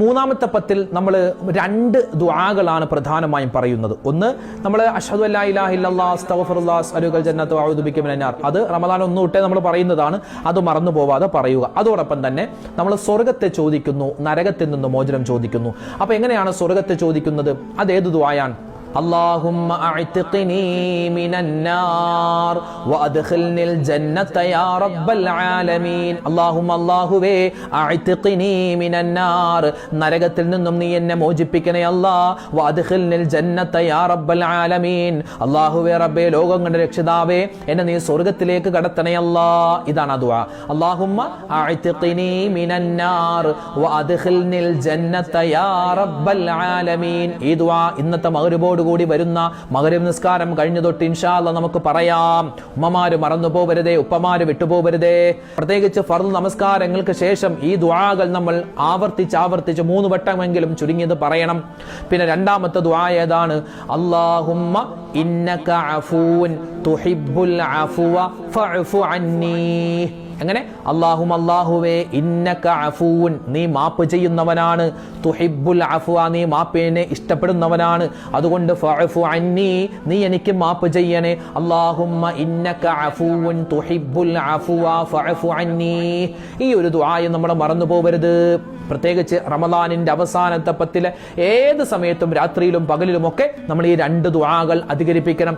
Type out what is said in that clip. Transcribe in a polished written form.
മൂന്നാമത്തെ പത്തിൽ നമ്മൾ രണ്ട് ദുആകളാണ് പ്രധാനമായും പറയുന്നത്. ഒന്ന് നമ്മൾ അഷ്ഹദു അല്ലാ ഇലാഹ ഇല്ലല്ലാഹ് അസ്തഗ്ഫിറുല്ലാഹ് അസ്അലുകൽ ജന്നത വഅഊദു ബിക മിനൻ നാർ, അത് റമദാൻ ഒന്നു തൊട്ടേ നമ്മൾ പറയുന്നതാണ്. അത് മറന്നു പോവാതെ പറയുക. അതോടൊപ്പം തന്നെ നമ്മൾ സ്വർഗ്ഗത്തെ ചോദിക്കുന്നു, നരകത്തിൽ നിന്ന് മോചനം ചോദിക്കുന്നു. അപ്പൊ എങ്ങനെയാണ് സ്വർഗ്ഗത്തെ ചോദിക്കുന്നത്? അതേത് ദുആയാണ്? اللهم اعتقني من النار وادخلني الجنة يا رب العالمين. اللهم അല്ലാഹുവേ اعتقني من النار, നരകത്തിൽ നിന്നും നീ എന്നെ മോചിപ്പിക്കണേ അല്ലാഹ്. وادخلني الجنة يا رب العالمين, അല്ലാഹുവേ റബ്ബേ ലോകങ്ങളുടെ രക്ഷിതാവേ എന്നെ നീ സ്വർഗ്ഗത്തിലേക്ക് കടത്തണേ അല്ലാഹ്. ഇതാണ് ആ ദുആ. اللهم اعتقني من النار وادخلني الجنة يا رب العالمين. ഈ ദുആ ഇന്നത്തെ മഗ്‌രിബോട് കൂടി വരുന്ന മഗ്‌രിബ് നിസ്കാരം കഴിഞ്ഞു തൊട്ട് ഇൻഷാ അല്ലാഹ് നമുക്ക് പറയാം. ഉമ്മമാര് മറന്നു പോകരുതേ, ഉപ്പമാര് വിട്ടുപോകരുതേ. പ്രത്യേകിച്ച് ഫർദ് നമസ്കാരങ്ങൾക്ക് ശേഷം ഈ ദുആകൾ നമ്മൾ ആവർത്തിച്ച് 3 വട്ടമെങ്കിലും ചുരുങ്ങിയത് പറയണം. പിന്നെ രണ്ടാമത്തെ ദുആ ഏതാണ്? അല്ലാഹുമ്മ ഇന്നക അഫൂൻ തുഹിബ്ബുൽ അഫ്വ ഫഅഫു അന്നീ. എങ്ങനെ? അല്ലാഹുവേ ഇന്നക അഫൂൻ, നീ മാപ്പ് ചെയ്യുന്നവനാണ്. തുഹിബ്ബുൽ അഫ്വ, നീ മാപ്പിനെ ഇഷ്ടപ്പെടുന്നവനാണ്. അതുകൊണ്ട് ഫഅഫു അന്നി, നീ എനിക്ക് മാപ്പ് ചെയ്യണേ. അല്ലാഹുമ്മ ഇന്നക അഫൂൻ തുഹിബ്ബുൽ അഫ്വ ഫഅഫു അന്നി. ഈ ഒരു ദുആയും നമ്മൾ മറന്നു പോകരുത്. പ്രത്യേകിച്ച് റമദാനിന്റെ അവസാനത്തെ പത്തിലെ ഏത് സമയത്തും രാത്രിയിലും പകലിലുമൊക്കെ നമ്മൾ ഈ രണ്ട് ദുആകൾ അധികരിപ്പിക്കണം.